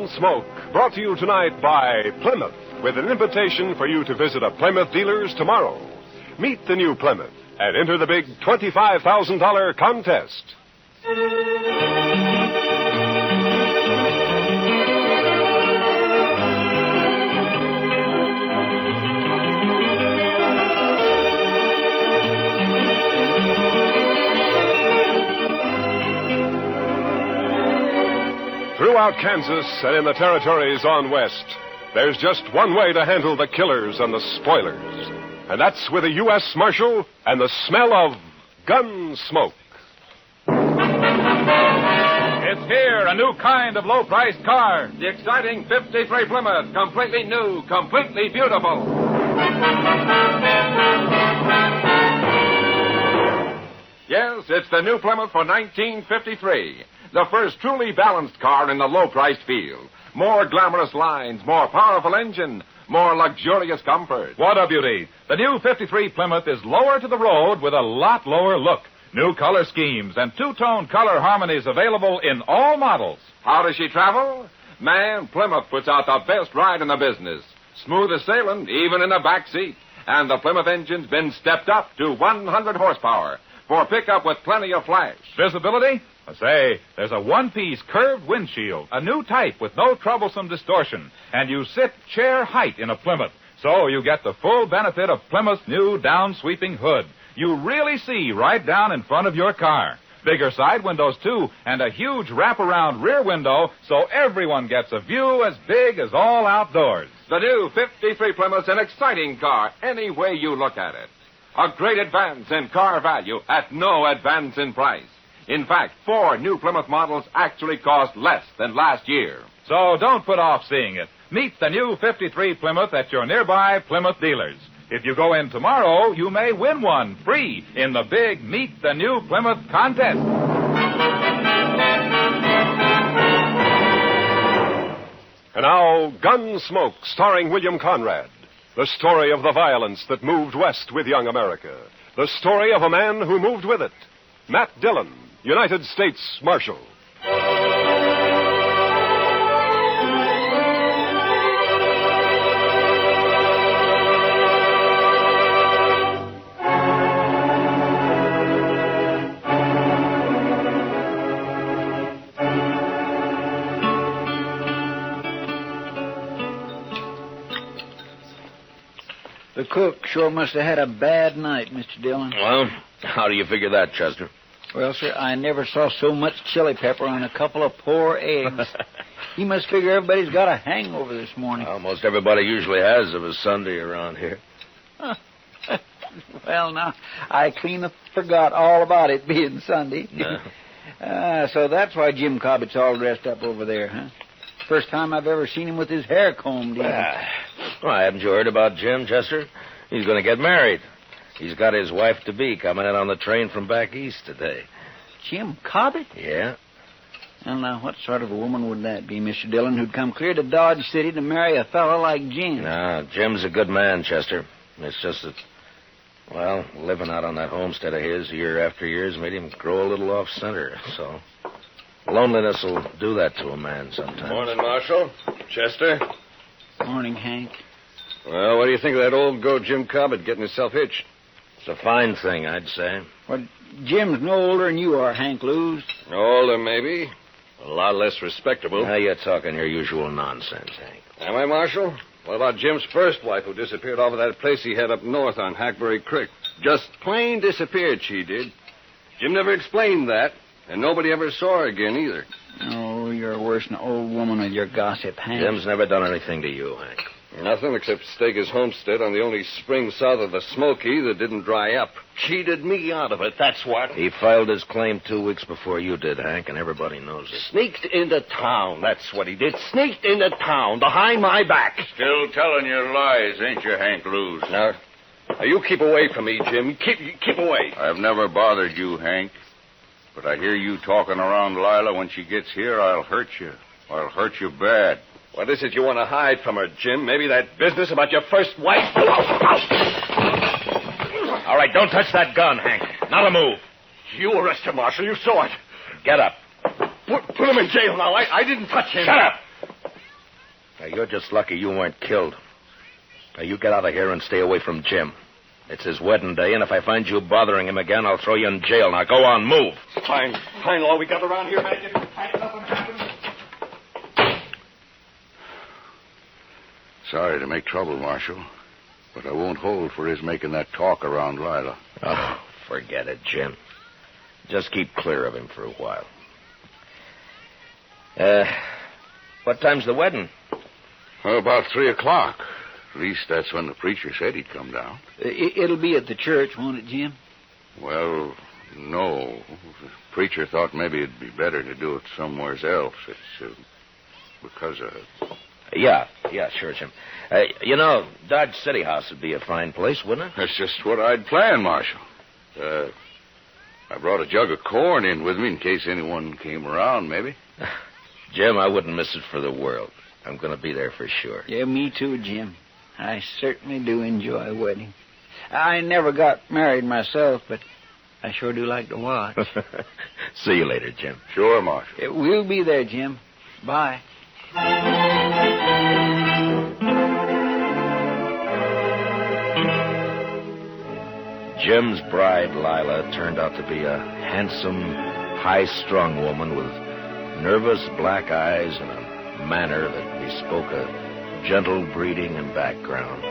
Gunsmoke, brought to you tonight by Plymouth, with an invitation for you to visit a Plymouth dealer's tomorrow. Meet the new Plymouth and enter the big $25,000 contest. Throughout Kansas and in the territories on west, there's just one way to handle the killers and the spoilers. And that's with a U.S. Marshal and the smell of Gunsmoke. It's here, a new kind of low-priced car. The exciting 53 Plymouth, completely new, completely beautiful. Yes, it's the new Plymouth for 1953. The first truly balanced car in the low-priced field. More glamorous lines, more powerful engine, more luxurious comfort. What a beauty. The new 53 Plymouth is lower to the road with a lot lower look. New color schemes and two-tone color harmonies available in all models. How does she travel? Man, Plymouth puts out the best ride in the business. Smooth as sailing, even in the back seat. And the Plymouth engine's been stepped up to 100 horsepower for pickup with plenty of flash. Visibility? Say, there's a one-piece curved windshield, a new type with no troublesome distortion, and you sit chair height in a Plymouth, so you get the full benefit of Plymouth's new down-sweeping hood. You really see right down in front of your car. Bigger side windows, too, and a huge wraparound rear window, so everyone gets a view as big as all outdoors. The new 53 Plymouth's an exciting car, any way you look at it. A great advance in car value at no advance in price. In fact, 4 new Plymouth models actually cost less than last year. So don't put off seeing it. Meet the new 53 Plymouth at your nearby Plymouth dealers. If you go in tomorrow, you may win one free in the big Meet the New Plymouth contest. And now, Gunsmoke, starring William Conrad. The story of the violence that moved west with young America. The story of a man who moved with it. Matt Dillon, United States Marshal. The cook sure must have had a bad night, Mr. Dillon. Well, how do you figure that, Chester? Well, sir, I never saw so much chili pepper on a couple of poor eggs. He must figure everybody's got a hangover this morning. Almost everybody usually has of a Sunday around here. Well, now, I clean forgot all about it being Sunday. No. So that's why Jim Cobbett's all dressed up over there, huh? First time I've ever seen him with his hair combed in. Well, haven't you heard about Jim, Chester? He's going to get married. He's got his wife-to-be coming in on the train from back east today. Jim Cobbett? Yeah. Well, now, what sort of a woman would that be, Mr. Dillon, who'd come clear to Dodge City to marry a fellow like Jim? No, Jim's a good man, Chester. It's just that, well, living out on that homestead of his year after year has made him grow a little off-center, so loneliness will do that to a man sometimes. Morning, Marshal. Chester. Morning, Hank. Well, what do you think of that old goat Jim Cobbett getting himself hitched? It's a fine thing, I'd say. Well, Jim's no older than you are, Hank Lewis. Older, maybe. A lot less respectable. Now you're talking your usual nonsense, Hank. Am I, Marshal? What about Jim's first wife who disappeared off of that place he had up north on Hackberry Creek? Just plain disappeared, she did. Jim never explained that, and nobody ever saw her again either. Oh, you're worse than an old woman with your gossip, Hank. Jim's never done anything to you, Hank. Nothing except stake his homestead on the only spring south of the Smoky that didn't dry up. Cheated me out of it, that's what. He filed his claim 2 weeks before you did, Hank, and everybody knows it. Sneaked into town, that's what he did. Sneaked into town behind my back. Still telling your lies, ain't you, Hank Lewis? Now, you keep away from me, Jim. Keep away. I've never bothered you, Hank. But I hear you talking around Lila. When she gets here, I'll hurt you. I'll hurt you bad. What is it you want to hide from her, Jim? Maybe that business about your first wife? All right, don't touch that gun, Hank. Not a move. You arrest him, Marshal. You saw it. Get up. Put him in jail now. I didn't touch him. Shut up. Now, you're just lucky you weren't killed. Now, you get out of here and stay away from Jim. It's his wedding day, and if I find you bothering him again, I'll throw you in jail. Now, go on, move. Fine all we got around here, Hank. Nothing happens. Sorry to make trouble, Marshal, but I won't hold for his making that talk around Lila. Oh, forget it, Jim. Just keep clear of him for a while. What time's the wedding? About 3 o'clock. At least that's when the preacher said he'd come down. It'll be at the church, won't it, Jim? Well, no. The preacher thought maybe it'd be better to do it somewhere else. It's because of... Yeah, sure, Jim. Dodge City House would be a fine place, wouldn't it? That's just what I'd planned, Marshal. I brought a jug of corn in with me in case anyone came around, maybe. Jim, I wouldn't miss it for the world. I'm going to be there for sure. Yeah, me too, Jim. I certainly do enjoy a wedding. I never got married myself, but I sure do like to watch. See you later, Jim. Sure, Marshal. We'll be there, Jim. Bye. Jim's bride, Lila, turned out to be a handsome, high-strung woman with nervous black eyes and a manner that bespoke a gentle breeding and background.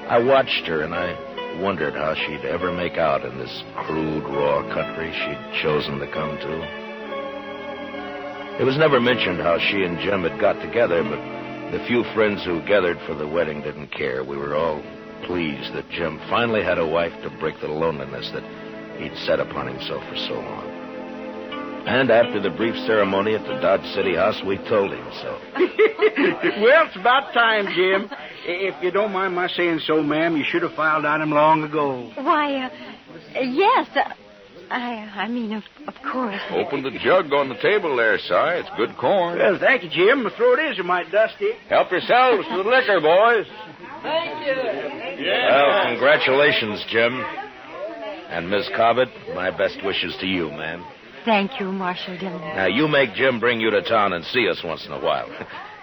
I watched her, and I wondered how she'd ever make out in this crude, raw country she'd chosen to come to. It was never mentioned how she and Jim had got together, but the few friends who gathered for the wedding didn't care. We were all pleased that Jim finally had a wife to break the loneliness that he'd set upon himself for so long. And after the brief ceremony at the Dodge City House, we told him so. Well, it's about time, Jim. If you don't mind my saying so, ma'am, you should have filed on him long ago. Why, yes. I mean, of course. Open the jug on the table there, Si. It's good corn. Well, thank you, Jim. The throat is a mite dusty. Help yourselves to the liquor, boys. Thank you. Well, congratulations, Jim. And Miss Cobbett, my best wishes to you, ma'am. Thank you, Marshal Dillon. Now, you make Jim bring you to town and see us once in a while.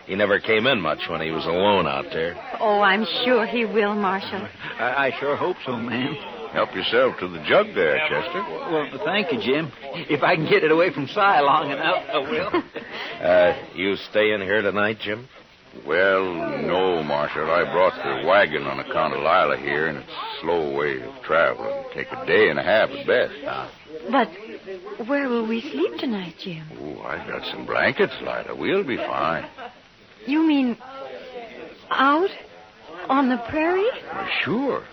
He never came in much when he was alone out there. Oh, I'm sure he will, Marshal. I sure hope so, ma'am. Help yourself to the jug there, Chester. Well, thank you, Jim. If I can get it away from Si long enough, I will. You stay in here tonight, Jim? Well, no, Marshal. I brought the wagon on account of Lila here, and it's a slow way of traveling. Take a day and a half at best. But where will we sleep tonight, Jim? Oh, I got some blankets, Lila. We'll be fine. You mean out on the prairie? Well, sure.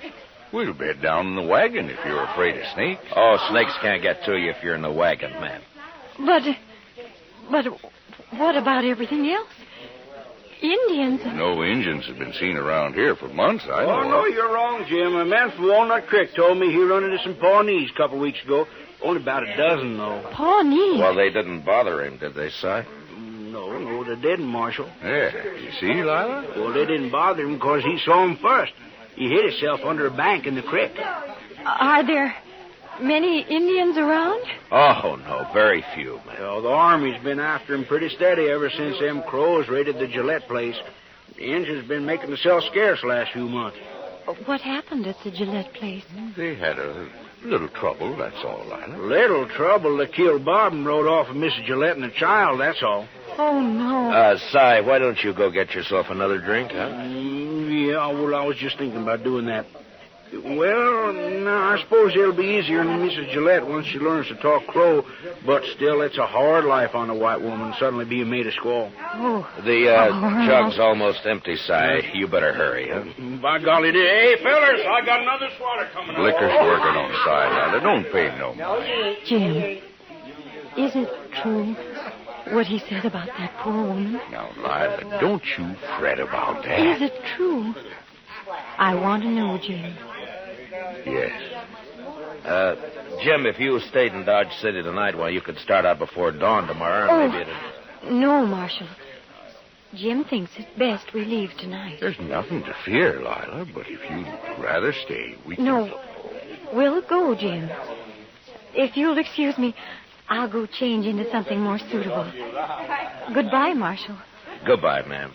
We'll bed down in the wagon if you're afraid of snakes. Oh, snakes can't get to you if you're in the wagon, ma'am. But what about everything else? Indians. No Indians have been seen around here for months, I know. Oh, no, you're wrong, Jim. A man from Walnut Creek told me he run into some Pawnees a couple weeks ago. Only about a dozen, though. Pawnees? Well, they didn't bother him, did they, Si? No, they didn't, Marshal. Yeah. You see, Lila? Well, they didn't bother him because he saw him first. He hid himself under a bank in the creek. Are there many Indians around? Oh, no, very few, ma'am. Well, the Army's been after him pretty steady ever since them crows raided the Gillette place. The Indians been making themselves scarce last few months. What happened at the Gillette place? They had a little trouble, that's all, Lila. Little trouble. They killed Bob and rode off with Mrs. Gillette and the child, that's all. Oh, no. Si, why don't you go get yourself another drink, huh? Yeah, well, I was just thinking about doing that. Well, no, I suppose it'll be easier than Mrs. Gillette once she learns to talk Crow, but still, it's a hard life on a white woman, suddenly being made a squaw. Oh. The jug's almost empty, Si. You better hurry, huh? By golly, hey, fellas, I got another swatter coming. Liquor's working on the side, Lila. Don't pay no mind. Jim, is it true what he said about that poor woman? Now, Lila, don't you fret about that. Is it true? I want to know, Jim. Yes. Jim, if you stayed in Dodge City tonight, well, you could start out before dawn tomorrow. And maybe No, Marshal. Jim thinks it's best we leave tonight. There's nothing to fear, Lila, but if you'd rather stay, we can... No, we'll go, Jim. If you'll excuse me, I'll go change into something more suitable. Goodbye, Marshal. Goodbye, ma'am.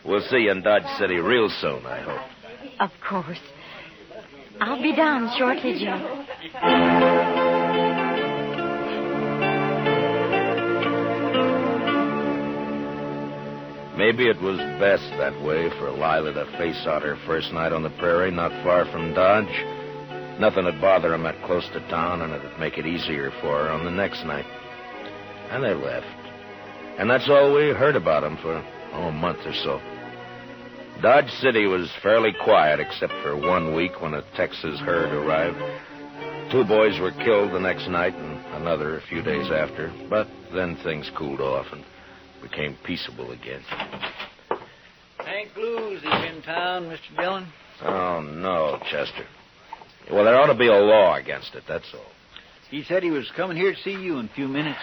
We'll see you in Dodge City real soon, I hope. Of course. I'll be down shortly, Joe. Maybe it was best that way for Lila to face out her first night on the prairie, not far from Dodge. Nothing would bother him that close to town, and it'd make it easier for her on the next night. And they left. And that's all we heard about him for, a month or so. Dodge City was fairly quiet, except for 1 week when a Texas herd arrived. 2 boys were killed the next night, and another a few days after. But then things cooled off and became peaceable again. Hank Blues is in town, Mr. Dillon. Oh, no, Chester. Well, there ought to be a law against it, that's all. He said he was coming here to see you in a few minutes.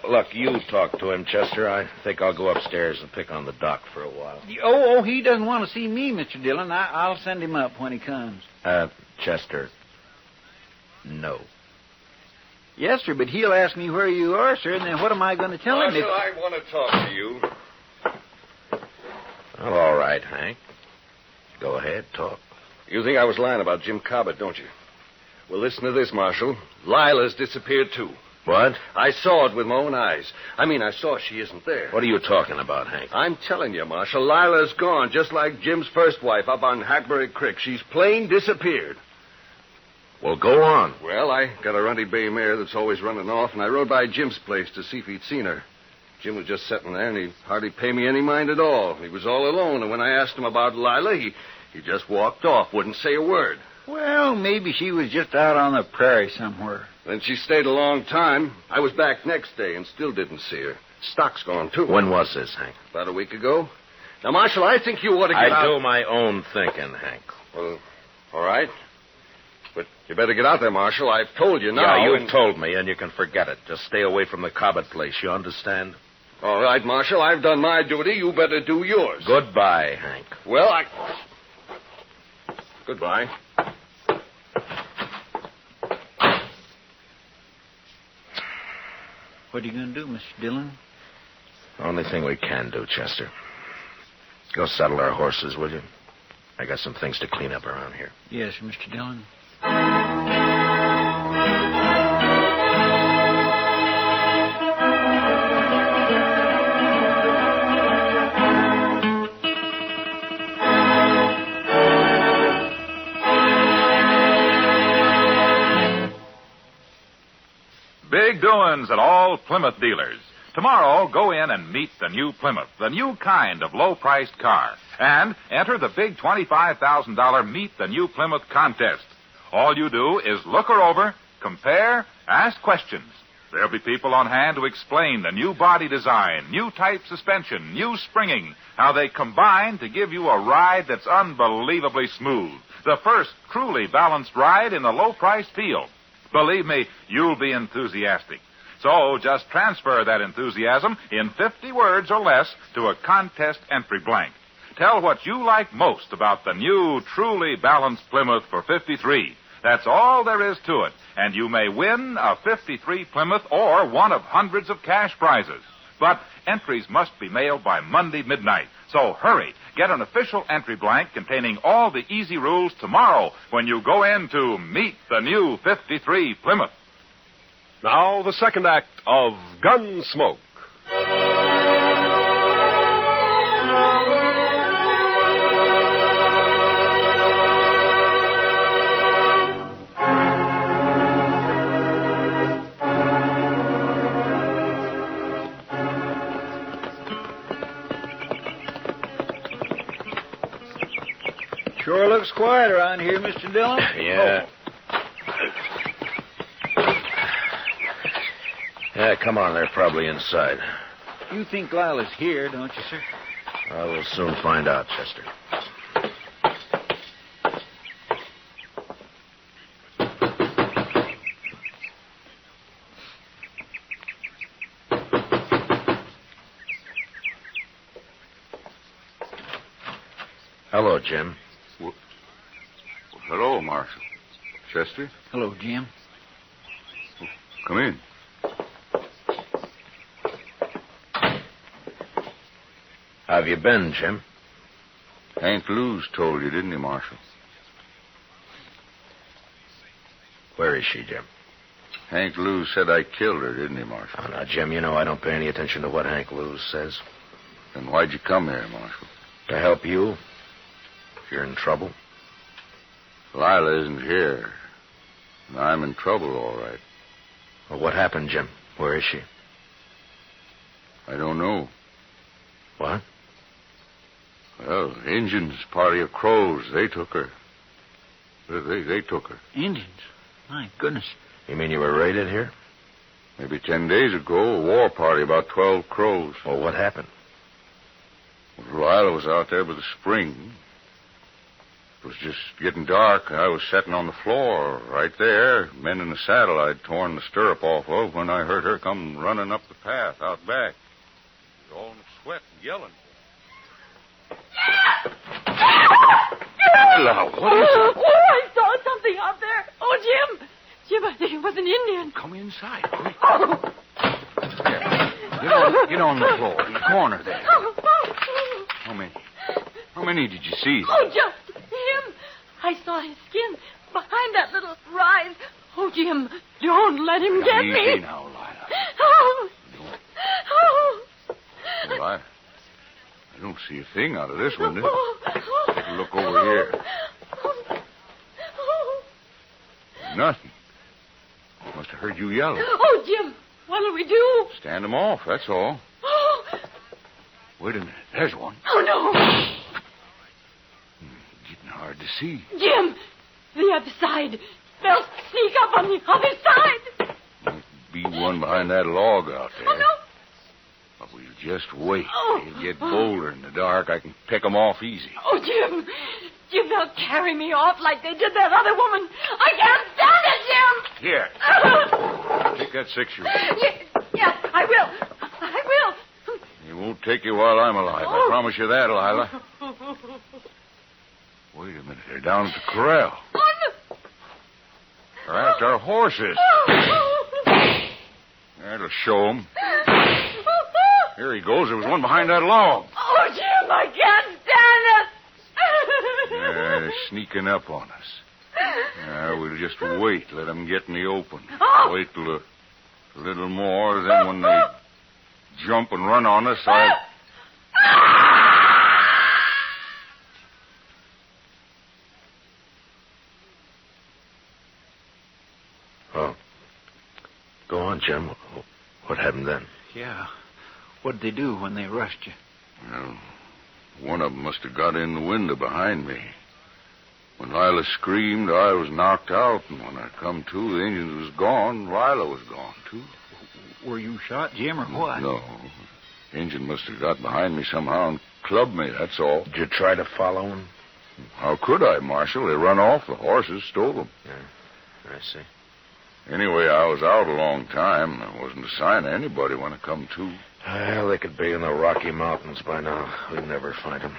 Look, you talk to him, Chester. I think I'll go upstairs and pick on the doc for a while. Oh, he doesn't want to see me, Mr. Dillon. I'll send him up when he comes. Chester, no. Yes, sir, but he'll ask me where you are, sir, and then what am I going to tell him? Marshal, I want to talk to you. Well, all right, Hank. Go ahead, talk. You think I was lying about Jim Cobbett, don't you? Well, listen to this, Marshal. Lila's disappeared, too. What? I saw it with my own eyes. I saw she isn't there. What are you talking about, Hank? I'm telling you, Marshal, Lila's gone, just like Jim's first wife up on Hackberry Creek. She's plain disappeared. Well, go on. Well, I got a runty bay mare that's always running off, and I rode by Jim's place to see if he'd seen her. Jim was just sitting there, and he hardly paid me any mind at all. He was all alone, and when I asked him about Lila, he just walked off, wouldn't say a word. Well, maybe she was just out on the prairie somewhere. Then she stayed a long time. I was back next day and still didn't see her. Stock's gone, too. When was this, Hank? About a week ago. Now, Marshal, I think you ought to get out. I do my own thinking, Hank. Well, all right. But you better get out there, Marshal. I've told you now. Yeah, you've told me, and you can forget it. Just stay away from the Cobbett place, you understand? All right, Marshal. I've done my duty. You better do yours. Goodbye, Hank. Well, Goodbye. What are you going to do, Mr. Dillon? Only thing we can do, Chester. Go saddle our horses, will you? I got some things to clean up around here. Yes, Mr. Dillon. Big doings at all Plymouth dealers. Tomorrow, go in and meet the new Plymouth, the new kind of low-priced car. And enter the big $25,000 Meet the New Plymouth contest. All you do is look her over, compare, ask questions. There'll be people on hand to explain the new body design, new type suspension, new springing, how they combine to give you a ride that's unbelievably smooth. The first truly balanced ride in the low-priced field. Believe me, you'll be enthusiastic. So just transfer that enthusiasm in 50 words or less to a contest entry blank. Tell what you like most about the new, truly balanced Plymouth for 53. That's all there is to it, and you may win a 53 Plymouth or one of hundreds of cash prizes. But entries must be mailed by Monday midnight. So hurry, get an official entry blank containing all the easy rules tomorrow when you go in to meet the new 53 Plymouth. Now, the second act of Gunsmoke. Sure looks quiet around here, Mr. Dillon. Yeah. Yeah, come on. They're probably inside. You think Lila's here, don't you, sir? I will soon find out, Chester. Hello, Jim. Hello, Marshal. Chester? Hello, Jim. Come in. How have you been, Jim? Hank Lewis told you, didn't he, Marshal? Where is she, Jim? Hank Lewis said I killed her, didn't he, Marshal? Oh, now, Jim, you know I don't pay any attention to what Hank Lewis says. Then why'd you come here, Marshal? To help you. If you're in trouble. Lila isn't here. And I'm in trouble, all right. Well, what happened, Jim? Where is she? I don't know. What? Well, Injuns, party of Crows, they took her. They took her. Indians? My goodness. You mean you were raided here? Maybe 10 days ago, a war party, about 12 Crows. Well, what happened? Well, Lila was out there by the spring. It was just getting dark. I was sitting on the floor right there, mending the saddle I'd torn the stirrup off of when I heard her come running up the path out back. She was all in a sweat and yelling. Hello, what is it? Oh, I saw something out there. Oh, Jim. Jim, I think it was an Indian. Come inside, quick. Oh. Get on the floor, in the corner there. How many did you see? Oh, just him. I saw his skin behind that little rise. Oh, Jim, don't let him get me. Easy now, Lila. Oh. Oh. Well, I don't see a thing out of this window. Oh. Take a look over here. Oh. Nothing. Must have heard you yelling. Oh, Jim, what'll we do? Stand them off, that's all. Oh. Wait a minute. There's one. Oh, no. Getting hard to see. Jim, the other side. They'll sneak up on the other side. Might be one behind that log out there. Oh, no. But we'll just wait. Oh. They'll get bolder in the dark. I can pick them off easy. Oh, Jim. Jim, they'll carry me off like they did that other woman. I can't stand it, Jim. Here. Take that 6-shooter. Yes, I will. I will. It won't take you while I'm alive. I promise you that, Lila. Wait a minute. They're down at the corral. Oh, no. They're after our horses. That'll show them. Here he goes. There was one behind that log. Oh, Jim, I can't stand it. Yeah, they're sneaking up on us. We'll just wait. Let them get in the open. Wait till a little more. Then when they jump and run on us, Oh. Go on, Jim. What happened then? Yeah. What'd they do when they rushed you? Well, one of them must have got in the window behind me. When Lila screamed, I was knocked out, and when I come to, the engine was gone. Lila was gone, too. Were you shot, Jim, or what? No. The engine must have got behind me somehow and clubbed me, that's all. Did you try to follow him? How could I, Marshal? They run off. The horses stole them. Yeah, I see. Anyway, I was out a long time. There wasn't a sign of anybody when I come to. Well, they could be in the Rocky Mountains by now. We'd never find them.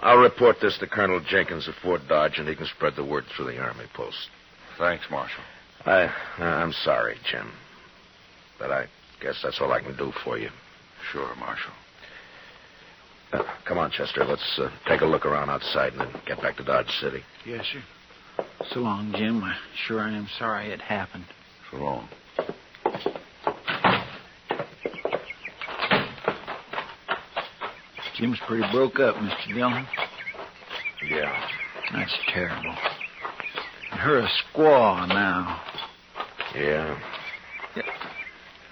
I'll report this to Colonel Jenkins at Fort Dodge, and he can spread the word through the Army post. Thanks, Marshal. I'm sorry, Jim. But I guess that's all I can do for you. Sure, Marshal. Come on, Chester. Let's take a look around outside and then get back to Dodge City. Yes, sir. So long, Jim. I sure am sorry it happened. So long. Jim's pretty broke up, Mr. Dillon. Yeah. That's terrible. And her a squaw now. Yeah.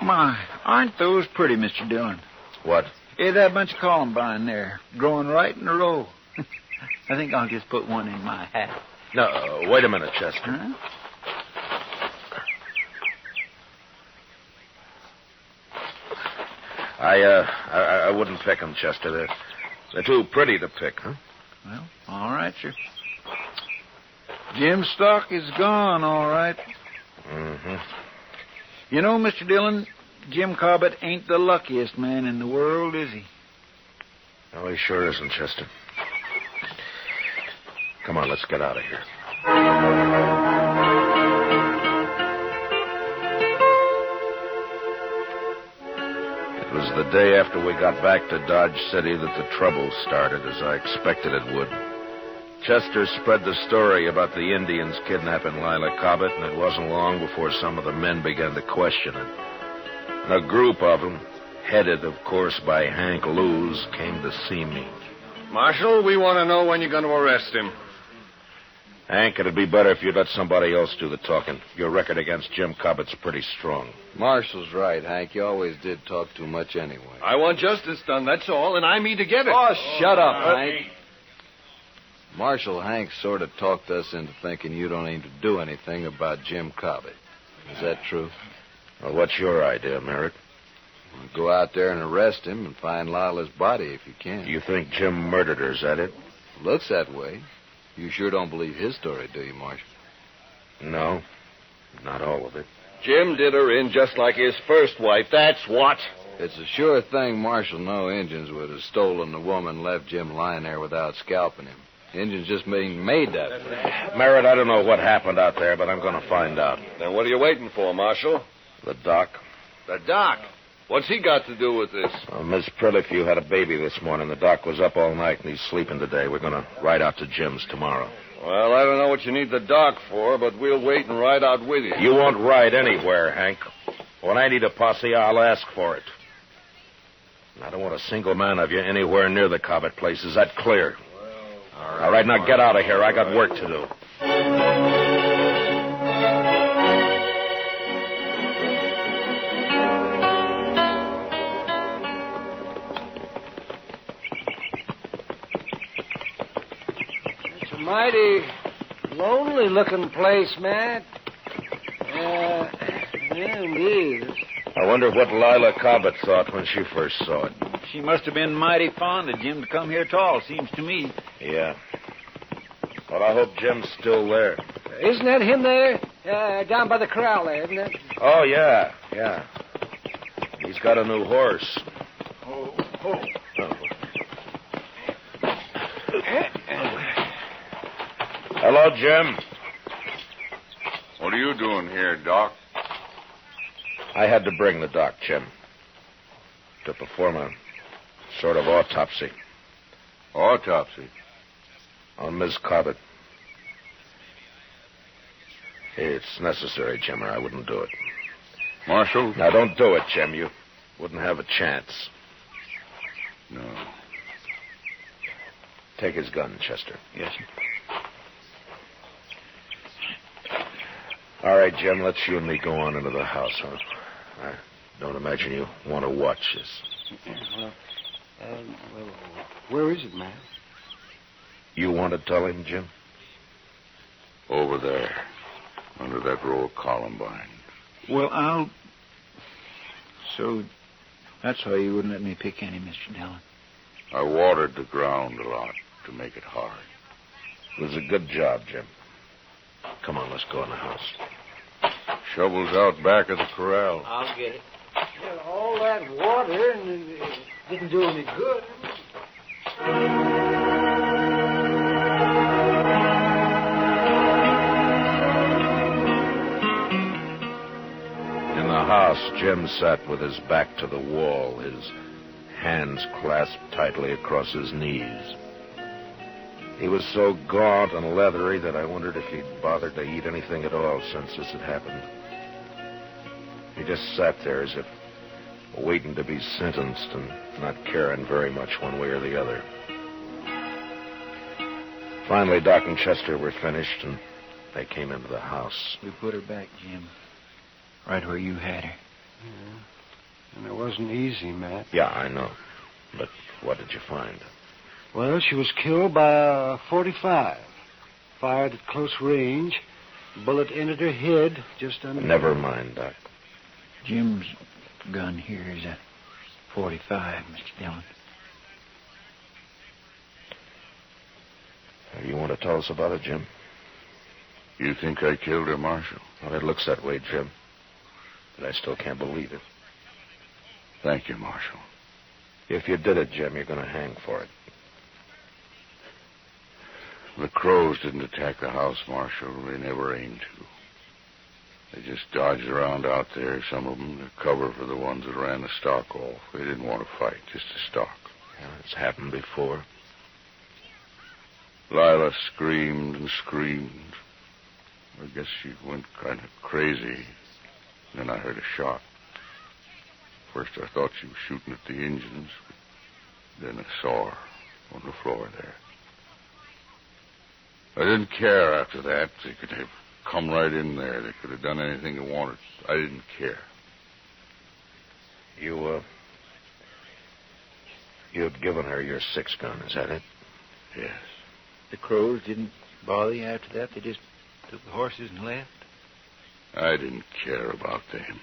My, aren't those pretty, Mr. Dillon? What? Hey, that bunch of columbine there, growing right in a row. I think I'll just put one in my hat. No, wait a minute, Chester. Huh? I wouldn't pick them, Chester. They're too pretty to pick, huh? Well, all right, sir. Jim's stock is gone, all right. Mm-hmm. You know, Mr. Dillon, Jim Cobbett ain't the luckiest man in the world, is he? No, he sure isn't, Chester. Come on, let's get out of here. It was the day after we got back to Dodge City that the trouble started, as I expected it would. Chester spread the story about the Indians kidnapping Lila Cobbett, and it wasn't long before some of the men began to question it. And a group of them, headed, of course, by Hank Lewis, came to see me. Marshal, we want to know when you're going to arrest him. Hank, it'd be better if you'd let somebody else do the talking. Your record against Jim Cobbett's pretty strong. Marshall's right, Hank. You always did talk too much anyway. I want justice done, that's all, and I mean to get it. Oh, shut up, Hank. Marshal Hank sort of talked us into thinking you don't aim to do anything about Jim Cobbett. Is that true? Well, what's your idea, Merritt? Go out there and arrest him and find Lila's body if you can. You think Jim murdered her, is that it? Looks that way. You sure don't believe his story, do you, Marshal? No, not all of it. Jim did her in just like his first wife, that's what. It's a sure thing Marshal no Indians would have stolen the woman and left Jim lying there without scalping him. Indians just being made that way. Merritt, I don't know what happened out there, but I'm going to find out. Then what are you waiting for, Marshal? The doc. The doc? What's he got to do with this? Miss Prillifew had a baby this morning. The doc was up all night, and he's sleeping today. We're going to ride out to Jim's tomorrow. Well, I don't know what you need the doc for, but we'll wait and ride out with you. You won't ride anywhere, Hank. When I need a posse, I'll ask for it. I don't want a single man of you anywhere near the Cobbett place. Is that clear? All right, now get out of here. I got work to do. It's a mighty lonely-looking place, Matt. Yeah, it is. I wonder what Lila Cobbett thought when she first saw it. She must have been mighty fond of Jim to come here at all, seems to me. Yeah. Well, I hope Jim's still there. Isn't that him there? Down by the corral there, isn't it? Oh, yeah. He's got a new horse. Oh. Hello, Jim. What are you doing here, Doc? I had to bring the doc, Jim, to perform a sort of autopsy. Autopsy? On Miss Cobbett. It's necessary, Jim, or I wouldn't do it. Marshal? Now, don't do it, Jim. You wouldn't have a chance. No. Take his gun, Chester. Yes, sir. All right, Jim, let's you and me go on into the house, huh? I don't imagine you want to watch this. Well, where is it, Matt? You want to tell him, Jim? Over there, under that row of columbines. Well, I'll... So, that's why you wouldn't let me pick any, Mr. Dillon. I watered the ground a lot to make it hard. It was a good job, Jim. Come on, let's go in the house. Shovel's out back of the corral. I'll get it. Well, all that water and it didn't do any good. In the house, Jim sat with his back to the wall, his hands clasped tightly across his knees. He was so gaunt and leathery that I wondered if he'd bothered to eat anything at all since this had happened. He just sat there as if waiting to be sentenced and not caring very much one way or the other. Finally, Doc and Chester were finished, and they came into the house. We put her back, Jim. Right where you had her. Yeah. And it wasn't easy, Matt. Yeah, I know. But what did you find? Well, she was killed by a .45. Fired at close range. Bullet entered her head just under... Never mind, Doc. Jim's gun here is a .45, Mr. Dillon. You want to tell us about it, Jim? You think I killed her, Marshal? Well, it looks that way, Jim. But I still can't believe it. Thank you, Marshal. If you did it, Jim, you're going to hang for it. The crows didn't attack the house, Marshal. They never aimed to. They just dodged around out there, some of them, to cover for the ones that ran the stock off. They didn't want to fight, just to stalk. Yeah, it's happened before. Lila screamed and screamed. I guess she went kind of crazy. Then I heard a shot. First I thought she was shooting at the engines, but then I saw her on the floor there. I didn't care after that. They could have come right in there. They could have done anything they wanted. I didn't care. You had given her your 6-gun, is that it? Yes. The crows didn't bother you after that? They just took the horses and left? I didn't care about them.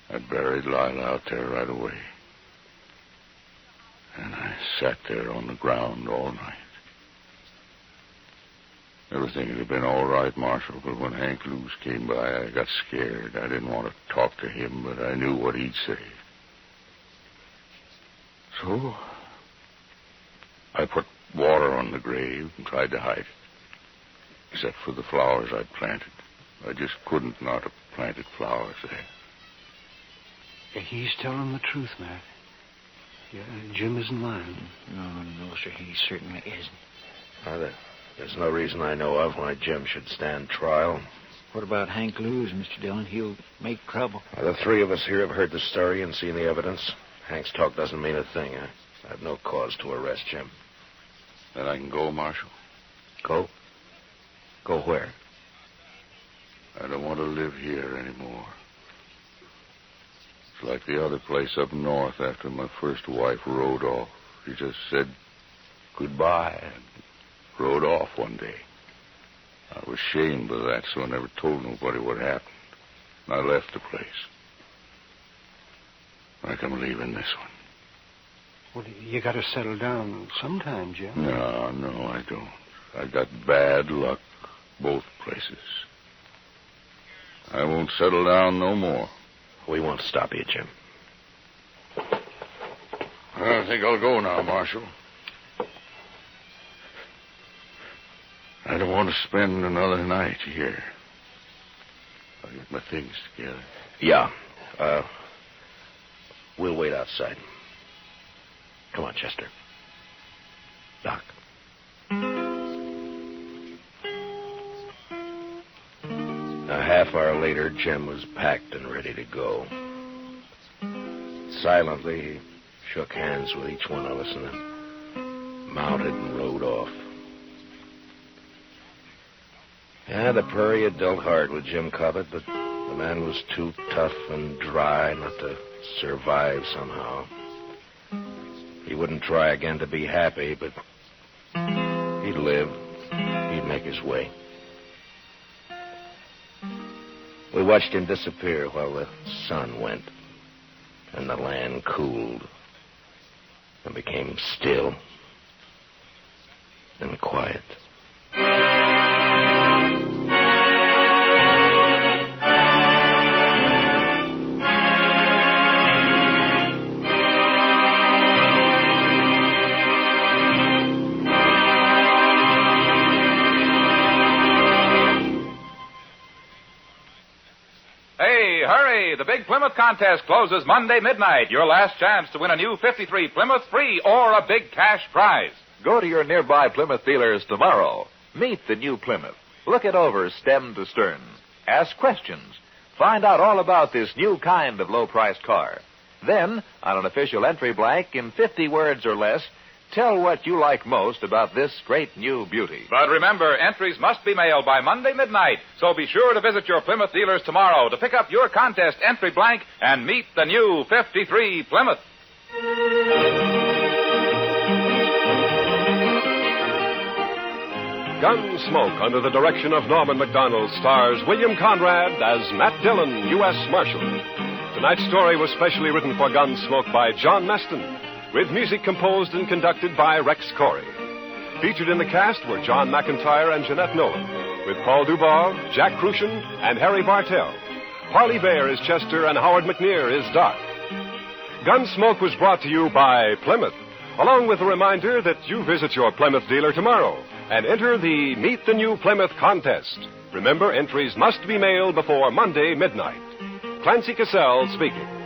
I buried Lila out there right away. And I sat there on the ground all night. Everything would have been all right, Marshal, but when Hank Lewis came by, I got scared. I didn't want to talk to him, but I knew what he'd say. So, I put water on the grave and tried to hide it. Except for the flowers I'd planted. I just couldn't not have planted flowers there. He's telling the truth, Matt. Yeah, Jim isn't lying. No, sir, he certainly isn't. There's no reason I know of why Jim should stand trial. What about Hank Lewis, Mr. Dillon? He'll make trouble. The 3 of us here have heard the story and seen the evidence. Hank's talk doesn't mean a thing. I have no cause to arrest Jim. Then I can go, Marshal. Go? Go where? I don't want to live here anymore. It's like the other place up north after my first wife rode off. She just said goodbye and rode off one day. I was ashamed of that, so I never told nobody what happened. I left the place. Like I'm leaving this one. Well, you got to settle down sometime, Jim. No, I don't. I got bad luck both places. I won't settle down no more. We won't stop you, Jim. I think I'll go now, Marshal. I don't want to spend another night here. I'll get my things together. Yeah. We'll wait outside. Come on, Chester. Doc. A half hour later, Jim was packed and ready to go. Silently, he shook hands with each one of us and then mounted and rode off. Yeah, the prairie had dealt hard with Jim Cobbett, but the man was too tough and dry not to survive somehow. He wouldn't try again to be happy, but he'd live. He'd make his way. We watched him disappear while the sun went, and the land cooled and became still and quiet. The Big Plymouth contest closes Monday midnight. Your last chance to win a new 53 Plymouth free or a big cash prize. Go to your nearby Plymouth dealers tomorrow. Meet the new Plymouth. Look it over stem to stern. Ask questions. Find out all about this new kind of low-priced car. Then, on an official entry blank in 50 words or less, tell what you like most about this great new beauty. But remember, entries must be mailed by Monday midnight, so be sure to visit your Plymouth dealers tomorrow to pick up your contest entry blank and meet the new 53 Plymouth. Gunsmoke, under the direction of Norman MacDonald, stars William Conrad as Matt Dillon, U.S. Marshal. Tonight's story was specially written for Gunsmoke by John Meston, with music composed and conducted by Rex Corey. Featured in the cast were John McIntyre and Jeanette Nolan, with Paul Dubois, Jack Crucian, and Harry Bartell. Harley Bayer is Chester, and Howard McNear is Doc. Gunsmoke was brought to you by Plymouth, along with a reminder that you visit your Plymouth dealer tomorrow and enter the Meet the New Plymouth contest. Remember, entries must be mailed before Monday midnight. Clancy Cassell speaking.